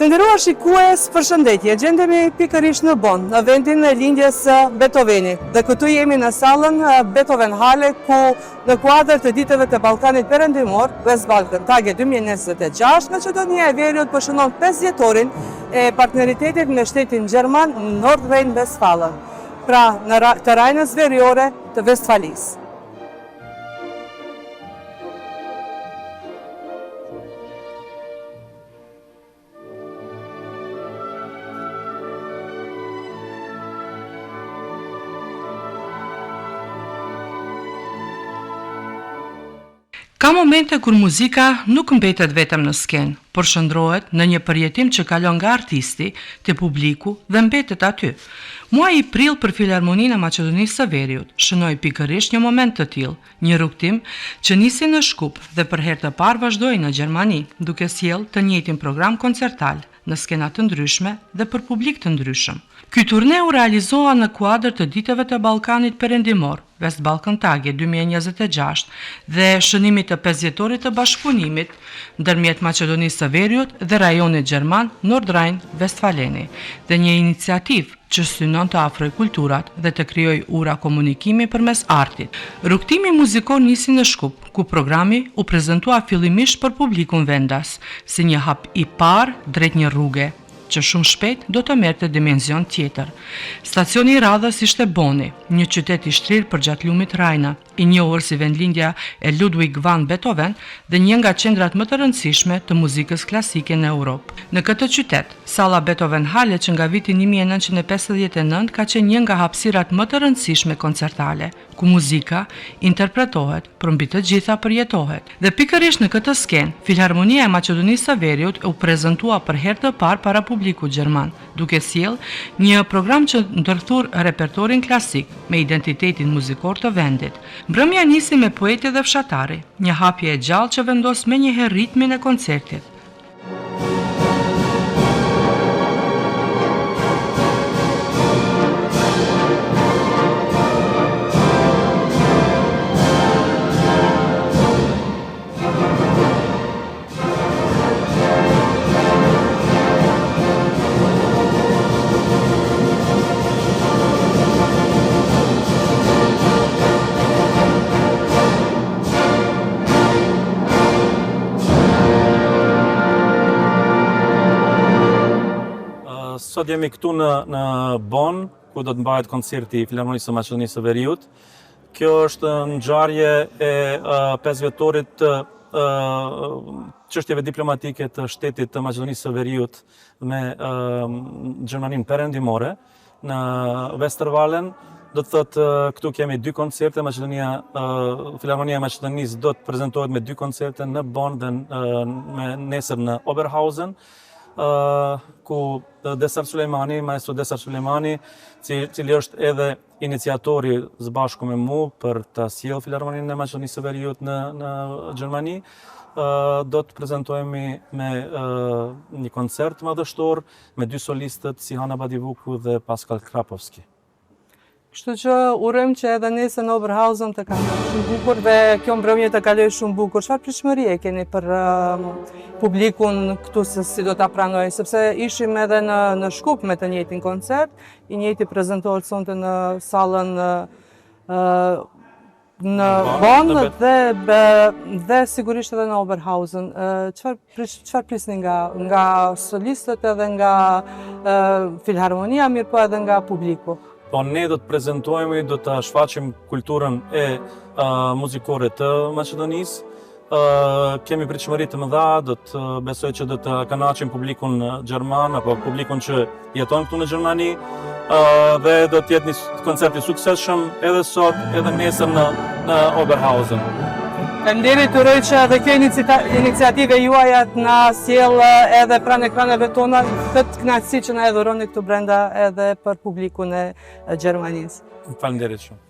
Të nderuar shikues, përshëndetje. Gjendemi pikërisht në Bonn, në vendin e lindjes së Beethovenit. Dhe këtu jemi në sallën Beethoven Hale, ku në kuadër të ditëve të Ballkanit Perëndimor, Westbalkan Tage 2026, Maqedonia e Veriut përshënon 5 vjetorin e partneritetit me shtetin gjerman Nord Rhine-Westfalen, pra në të Rajnës Veriore të Westfalisë. Ka momente kur muzika nuk mbetet vetëm në skenë, por shndrohet në një përjetim që kalon nga artisti te publiku dhe mbetet aty. Muaji i prill për Filharmoninë e Maqedonisë së Veriut shënoi pikërisht një moment të tillë, një rrugtim që nisi në Shkup dhe për herë të parë vazhdoi në Gjermani, duke sjellë të njëjtin program koncertal në skena të ndryshme dhe për publik të ndryshëm. Ky turne u realizoa në kuadër të ditëve të Ballkanit Perëndimor, Westbalkan Tage 2026 dhe shënimit të 5 vjetorit të bashkëpunimit ndërmjet Maqedonisë së Veriut dhe rajonit gjerman Nord Rhine-Westfaleni, dhe një iniciativë që synon të afroj kulturat dhe të krijoj ura komunikimi përmes artit. Rrugtimi muzikor nisi në Shkup, ku programi u prezantua fillimisht për publikun vendas, si një hap i parë drejt një rruge që shumë shpejt do të merrte dimension tjetër. Stacioni i radhës ishte Bonni, një qytet i shtrirë përgjatë lumit Rajna, i njohur si vendlindja e Ludwig van Beethoven dhe një nga qendrat më të rëndësishme të muzikës klasike në Europë. Në këtë qytet, salla Beethoven Hale që nga viti 1959 ka qenë një nga hapësirat më të rëndësishme koncertale, ku muzika interpretohet, por mbi të gjitha përjetohet. Dhe pikërisht në këtë skenë, Filharmonia e Maqedonisë së Veriut u prezantua për herë të parë para publikut gjerman, duke sjellë një program që ndërthur repertorin klasik me identitetin muzikor të vendit. Mbrëmja nisi me poetë dhe fshatari, një hapje e gjallë që vendos menjëherë ritmin e koncertit. Sot jemi këtu në Bonn, ku do të mbahet koncerti i Filharmonisë së Maqedonisë së Veriut. Kjo është ngjarje e 5 vjetorit të çështjeve diplomatike të shtetit të Maqedonisë së Veriut me Gjermaninë Perëndimore në Westerwallen. Do të thotë këtu kemi 2 koncerte, Filharmonia e Maqedonisë do të prezantohet me 2 koncerte në Bonn dhe nesër në Oberhausen, ku Desar Sulejmani, maestro Desar Sulejmani, cili është edhe iniciatori së bashku me mu për të sjellë Filharmoninë e Maqedonisë së Veriut në Gjermani, do të prezantohemi me një koncert madhështor me 2 solistët si Hana Badivuku dhe Pascal Krapovski. Kështu që urojmë që edhe nesër në Oberhausen të kaloj shumë bukur dhe kjo mbrëmje të kaloj shumë bukur. Çfarë pritshmërie keni për publikun këtu se si do ta pranojë, sepse ishim edhe në Shkup me të njëjtin koncert, i njëjti prezantohet sonte në sallën në Bonn dhe sigurisht edhe në Oberhausen. Çfarë prisni nga solistët edhe nga Filharmonia, mirë po edhe nga publiku? Po ne do të prezantojmë, do të shfaqim kulturën e muzikore të Maqedonisë. Kemi pritshmëri të mëdha, do të besoj që do të kënaqim publikun gjerman apo publikun që jeton këtu në Gjermani, dhe do të jetë një koncert i suksesshëm edhe sot, edhe nesër në Oberhausen. Faleminderit, uroj që edhe kjo iniciative juaja na sjell edhe pranë ekraneve tona këtë kënaqësi që na e dhuroni këtu brenda edhe për publikun e Gjermanisë. Faleminderit shumë.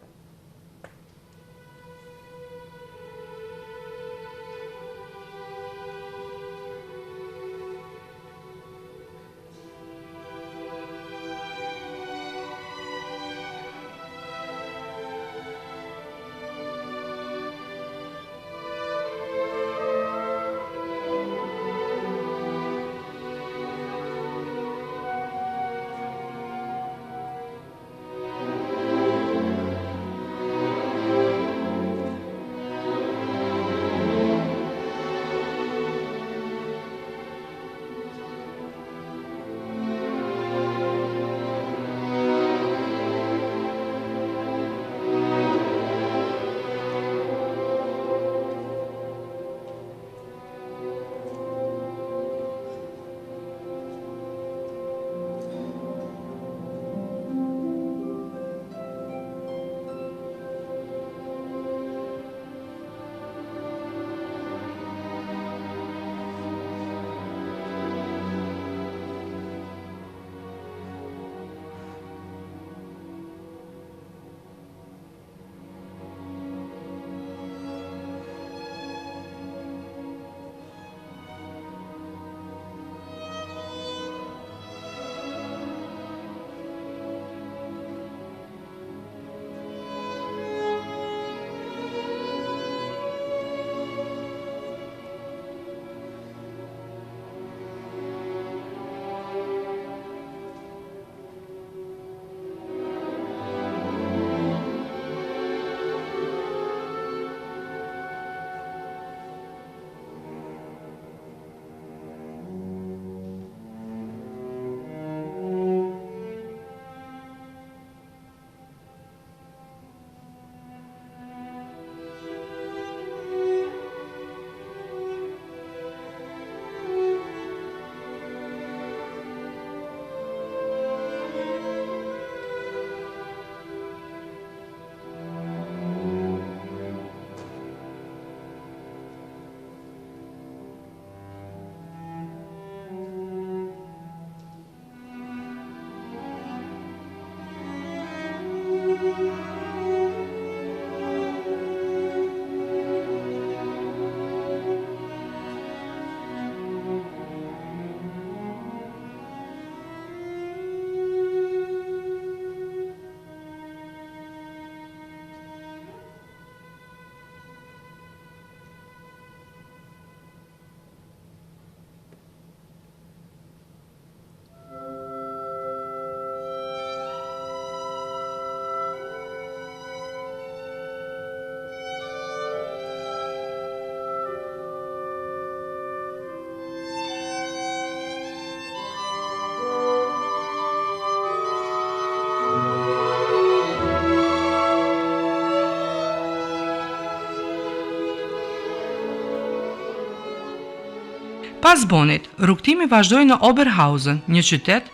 Pas Bonit, rrugtimi vazhdoi në Oberhausen, një qytet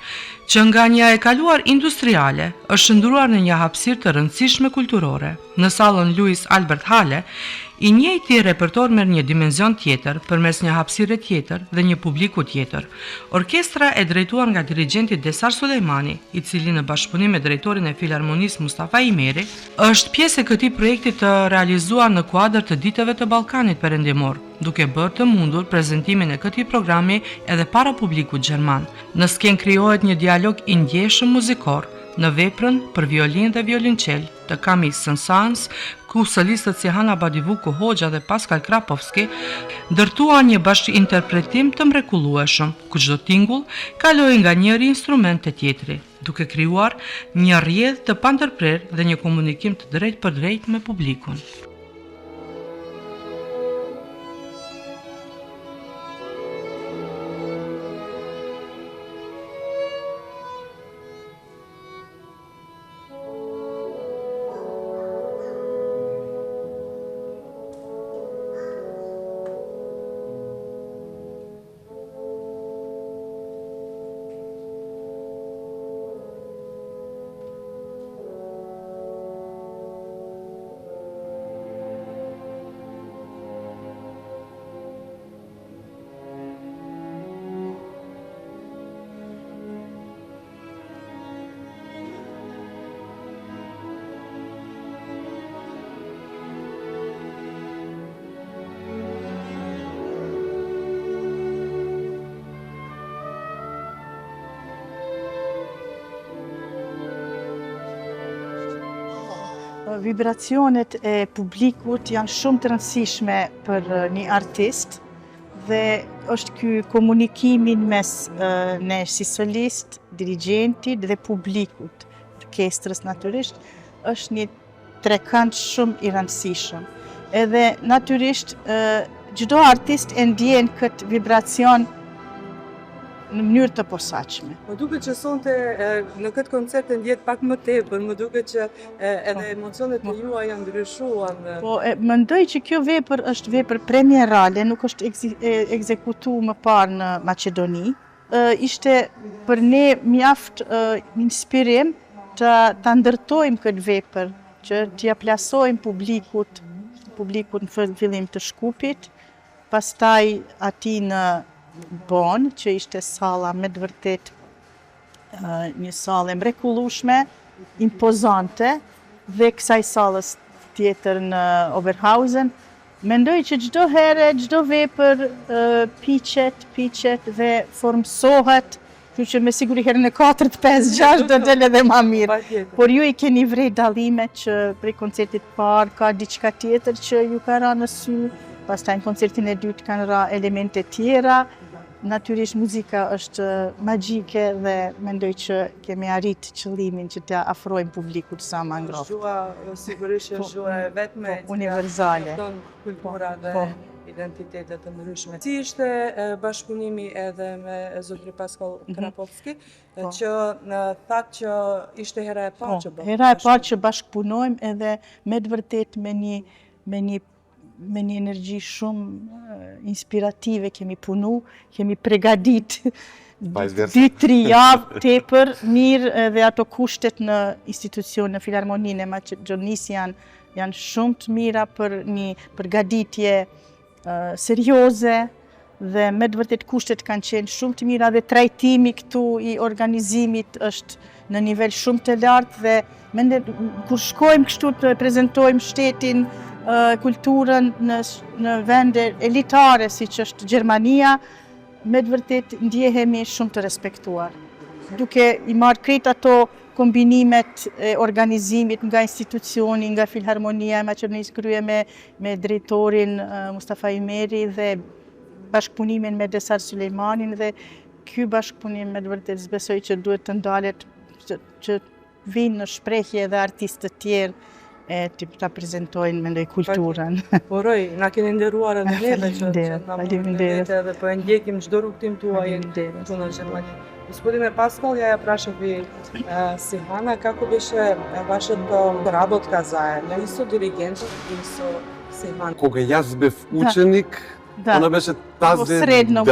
që nga një e kaluar industriale është shndruar në një hapësirë të rëndësishme kulturore. Në sallën Louis Albert Halle, i njëjti repertor merr një dimension tjetër përmes një hapësire tjetër dhe një publiku tjetër. Orkestra e drejtuar nga dirigjenti Desar Sulejmani, i cili në bashkëpunim me drejtorin e Filharmonisë Mustafa Imeri, është pjesë e këtij projekti të realizuar në kuadër të Ditëve të Ballkanit Perëndimor, duke bërë të mundur prezentimin e këtij programi edhe para publikut gjerman. Në skenë krijohet një dialog i ndjeshëm muzikor në veprën për violinë dhe violonçel të Camille Saint-Saëns, ku solistët si Hana Badivuku Hoxha dhe Pascal Krapovski ndërtuan një bashkëinterpretim të mrekullueshëm, ku çdo tingull kaloi nga njëri instrument te tjetri, duke krijuar një rrjedhë të pandërprerë dhe një komunikim të drejtë për drejtë me publikun. Vibracionet e publikut janë shumë të rëndësishme për një artist dhe është ky komunikimin mes ne si solist, dirigjentit dhe publikut, orkestrës natyrisht, është një trekënd shumë i rëndësishëm. Edhe natyrisht çdo artist e ndjen këtë vibracion në mënyrë të posaçme. Më duket që sonte në këtë koncert e ndjet pak më tepër, më duket që edhe emocionet e juaja janë ndryshuar. Po, mendoj që kjo vepër është vepër premierale, nuk është ekzekutuar më parë në Maqedoni. Ishte për ne mjaft inspirim të ta ndërtojmë këtë vepër, që t'ia plasojmë publikut në fillim të Shkupit, pastaj aty në Bon, që ishte salla me të vërtet një sallë e mrekullueshme, impozante, dhe kësaj sallës tjetër në Oberhausen. Mendoj që çdo herë, çdo vepër piqet dhe formsohet, kështu që me siguri herën e 4, 5, 6 do del edhe më mirë. Por ju i keni vrej dallimet që prej koncertit parë ka diçka tjetër që ju ka ra në sy, pastaj në koncertin e dytë kanë ra elemente tjera. Natyrisht muzika është magjike dhe mendoj që kemi arrit qëllimin që t'ia afrojmë publikut sa më ngrohtë. Gjua sigurisht është gjua e vetme, universale. Kultura dhe identitetet të ndryshme. Si ishte bashkëpunimi edhe me zotrin Pascal Krapovski, që thatë që ishte hera e parë që bëhë? Hera e parë që bashkëpunojmë edhe me të vërtet me një energji shumë inspirative kemi punu, kemi pregadit 2-3 javë tepër mirë dhe ato kushtet në institucion në Filharmoninë e Maqedonisë janë shumë të mira për një përgatitje serioze dhe me të vërtet kushtet kanë qenë shumë të mira dhe trajtimi këtu i organizimit është në nivel shumë të lartë dhe kur shkojmë kështu të prezantojmë shtetin, kulturën në vende elitare si që është Gjermania, me të vërtet ndjehemi shumë të respektuar. Duke i marrë krejt ato kombinimet e organizimit nga institucioni, nga Filharmonia e Maqedonisë krye me drejtorin Mustafa Imeri dhe bashkëpunimin me Desar Sulejmanin dhe ky bashkëpunim me të vërtet besoj që duhet të ndalet që vinë në shprehje edhe artistë të tjerë ta prezantojnë mendoj kulturën. Uroj, na keni nderuar edhe neve që na mundet edhe po e ndjekim çdo rrugtim tuaj këtu në Gjermani. Gospodine Pascal, ja прашави си Хана како беше вашето работка заедно и со диригентот и со Симан. Кога јас бев ученик, Да. Она беше Средно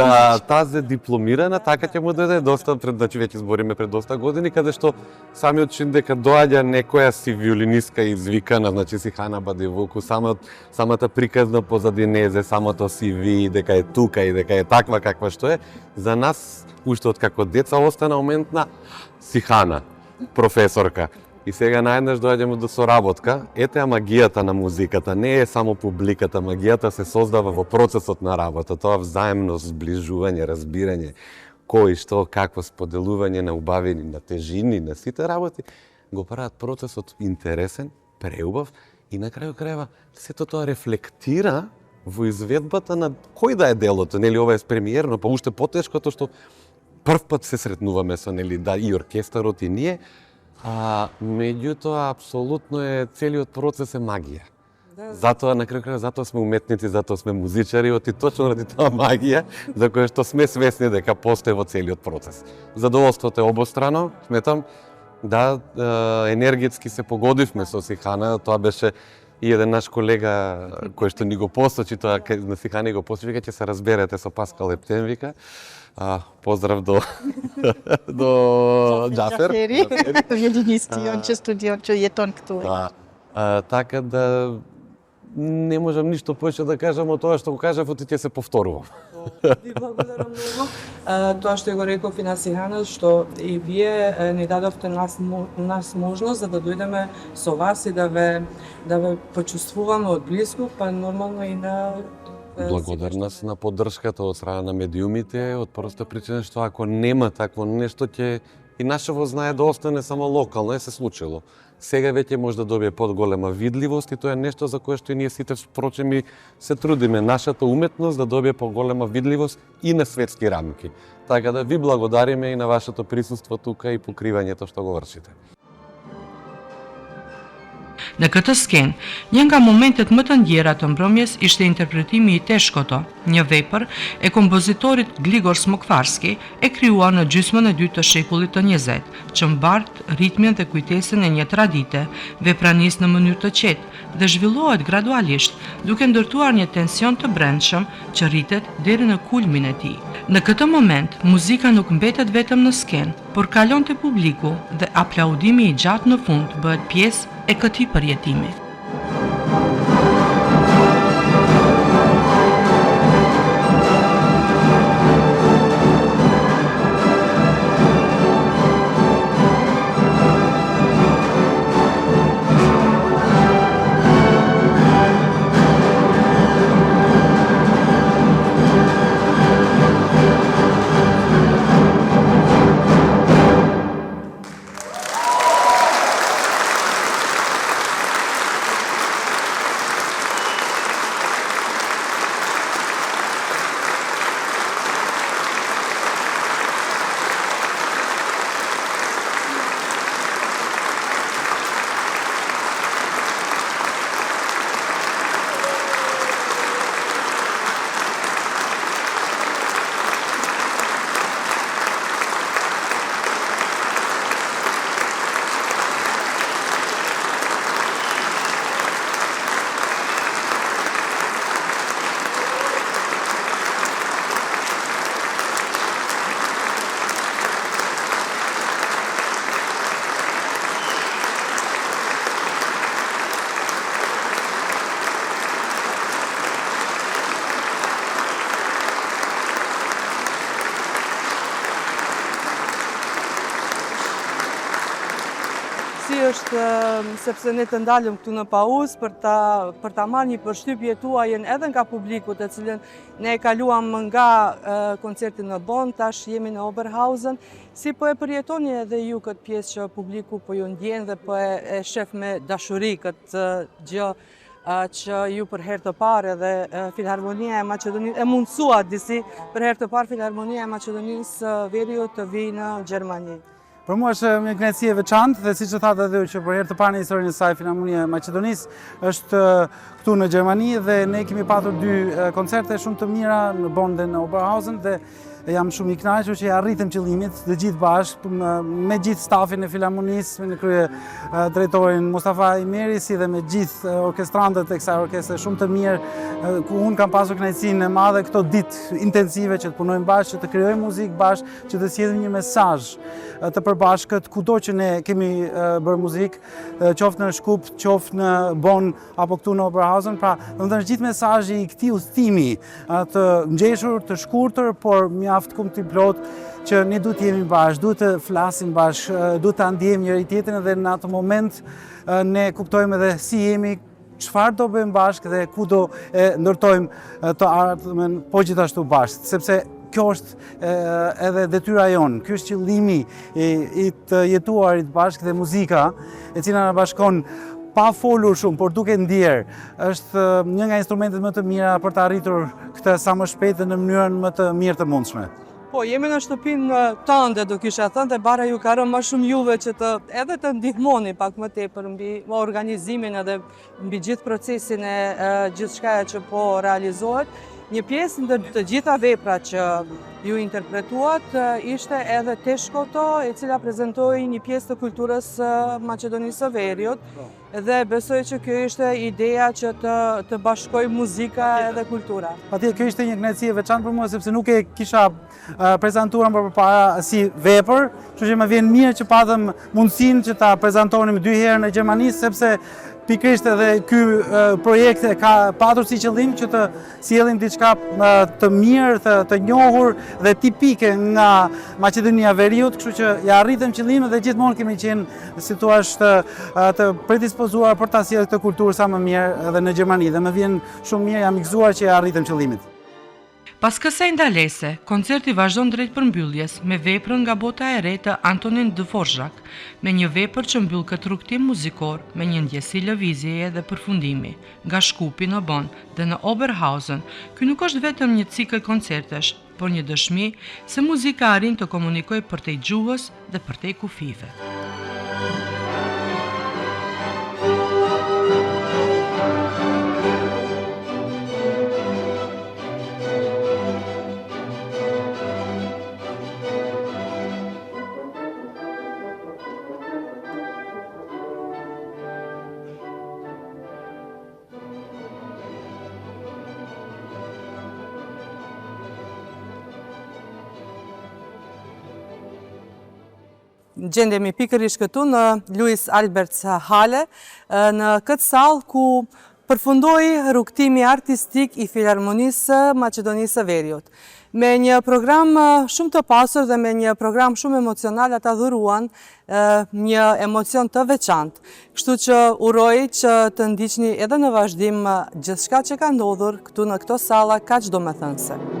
тазе дипломирана, така ќе му даде доста значи веќе збориме пред доста години, каде што самиот чин дека доаѓа некоја си виолинистка извикана, значи си Хана Бадивуку, самата приказна позадинезе, самото CV, дека е тука и дека е таква каква што е, за нас уште од како деца остана моментна си Хана, професорка. И сега наеднаш доаѓаме до соработка. Ете магијата на музиката, не е само публиката, магијата се создава во процесот на работа, тоа взаемно зближување, разбирање, кој, што, какво споделување на убавини, на тежини, на сите работи, го прават процесот интересен, преубав и на крају крајва сето тоа рефлектира во изведбата на кој да е делото, нели ова е премиерно, па уште потешкото што прв пат се сретнуваме со нели да и оркестарот и ние. Меѓутоа, апсолутно е целиот процес е магија. Затоа, на крај затоа сме уметници, затоа сме музичари, оти точно ради тоа магија, за која што сме свесни дека постои во целиот процес. Задоволството е обострано, сметам, да, енергетски се погодивме со Сихана, тоа беше и еден наш колега кој што ни го посочи, тоа на Сихана го посочи, вика ќе се разберете со Паскал Ептен, вика. Поздрав до Џафер. Виолинисти, он ќе студион, ќе јетон кту. Така да не можам ништо повеќе да кажам од тоа што го кажав, оти ќе се повторувам. Ви благодарам многу. Тоа што го реков и на Сихана, што и вие ни дадовте нас можност за да дојдеме со вас и да ве почувствуваме од близко, па нормално и на Благодарна на поддршката од страна на медиумите, од проста причина што ако нема такво нешто ќе и нашево знае да остане само локално, се случило. Сега веќе може да добие подголема видливост и тоа е нешто за кое што и ние сите впрочем и се трудиме, нашата уметност да добие поголема видливост и на светски рамки. Така да ви благодариме и на вашето присуство тука и покривањето што го вршите. Në këtë skenë, një nga momentet më të ndjera të mbrëmjes ishte interpretimi i Teshkoto, një vepër e kompozitorit Gligor Smokvarski, e krijuar në gjysmën e dytë të shekullit të 20, që mbart ritmin dhe kujtesën e një tradite, vepranis në mënyrë të qetë dhe zhvillohet gradualisht, duke ndërtuar një tension të brendshëm që rritet deri në kulmin e tij. Në këtë moment, muzika nuk mbetet vetëm në skenë, por kalon te publiku dhe aplaudimi i gjatë në fund bëhet pjesë e këtij përjetimi. Është sepse ne të ndalëm këtu në pauzë për ta marrë një përshtypje tuajën edhe nga publiku të cilën ne e kaluam nga koncerti në Bonn, tash jemi në Oberhausen. Si po e përjetoni edhe ju këtë pjesë që publiku po ju ndjen dhe po e shef me dashuri këtë gjë që ju për herë të parë edhe Filharmonia e Maqedonisë e mundsua disi për herë të parë Filharmonia e Maqedonisë Veriut të vijë në Gjermani. Për mua është një kënaqësi e veçantë dhe siç e thatë edhe që për herë të parë në historinë e saj Filharmonia e Maqedonisë është këtu në Gjermani dhe ne kemi patur dy koncerte shumë të mira në Bonn dhe në Oberhausen dhe Jam shumë i kënaqur që arritëm qëllimit të gjithë bashkë me gjithë stafin e Filharmonisë, në krye drejtorin Mustafa Imeri, si dhe me gjithë orkestrantët e kësaj orkestre shumë të mirë, ku unë kam pasur kënaqësinë e madhe këto ditë intensive që të punojmë bashkë, që të krijojmë muzikë bashkë, që të sjellim një mesazh të përbashkët kudo që ne kemi bërë muzikë, qoftë në Shkup, qoftë në Bonn apo këtu në Oberhausen. Pra, domethënë gjithë mesazhi i këtij udhëtimi të ngjeshur, të shkurtër, por mjaft kumtiplot, që ne duhet të jemi bashkë, duhet të flasim bashkë, duhet të ndjejmë njëri tjetrin dhe në atë moment ne kuptojmë edhe si jemi, çfarë do bëjmë bashkë dhe ku do e ndërtojmë të ardhmen po gjithashtu bashkë, sepse kjo është edhe detyra jonë, ky është qëllimi i të jetuarit bashkë dhe muzika, e cila na bashkon pa folur shumë, por duke ndjerë, është një nga instrumentet më të mira për të arritur këtë sa më shpejt dhe në mënyrën më të mirë të mundshme. Po, jemi në shtëpinë tënde, do kisha thënë, dhe bara ju ka rënë më shumë juve që edhe të ndihmoni pak më tepër mbi organizimin edhe mbi gjithë procesin e gjithçkaja që po realizohet. Një pjesë ndër të gjitha veprat që ju interpretuat ishte edhe Teshkoto, e cila prezentoi një pjesë të kulturës Maqedonisë së Veriut, dhe besoj që kjo ishte ideja që të bashkoj muzika edhe kultura. Patjetër, kjo ishte një kënaqësi e veçantë për mua, sepse nuk e kisha prezantuar më përpara si vepër, kështu që më vjen mirë që patëm mundësinë që ta prezantonim 2 herë në Gjermani, sepse pikërisht edhe ky projekt ka patur si qëllim që të sjellim diçka të mirë, të njohur dhe tipike nga Maqedonia e Veriut, kështu që ja arritëm qëllimin dhe gjithmonë kemi qenë si thua të predispozuar për ta sjellë këtë kulturë sa më mirë edhe në Gjermani dhe më vjen shumë mirë, jam i gëzuar që ja arritëm qëllimit. Pas kësaj ndalese, koncerti vazhdon drejt përmbylljes me veprën nga bota e re të Antonin Dvorak, me një vepër që mbyll këtë rrugtim muzikor me një ndjesi lëvizjeje dhe përfundimi, nga Shkupi në Bonn dhe në Oberhausen. Ky nuk është vetëm një cikël koncertesh, por një dëshmi se muzika arrin të komunikojë përtej gjuhës dhe përtej kufive. Gjendemi pikërisht këtu në Louis Alberts Hale, në këtë sallë ku përfundoi rrugtimi artistik i Filharmonisë Maqedonisë së Veriut. Me një program shumë të pasur dhe me një program shumë emocional, ata dhuruan një emocion të veçantë. Kështu që uroj që të ndiqni edhe në vazhdim gjithçka që ka ndodhur këtu në këto salla kaq domethënëse.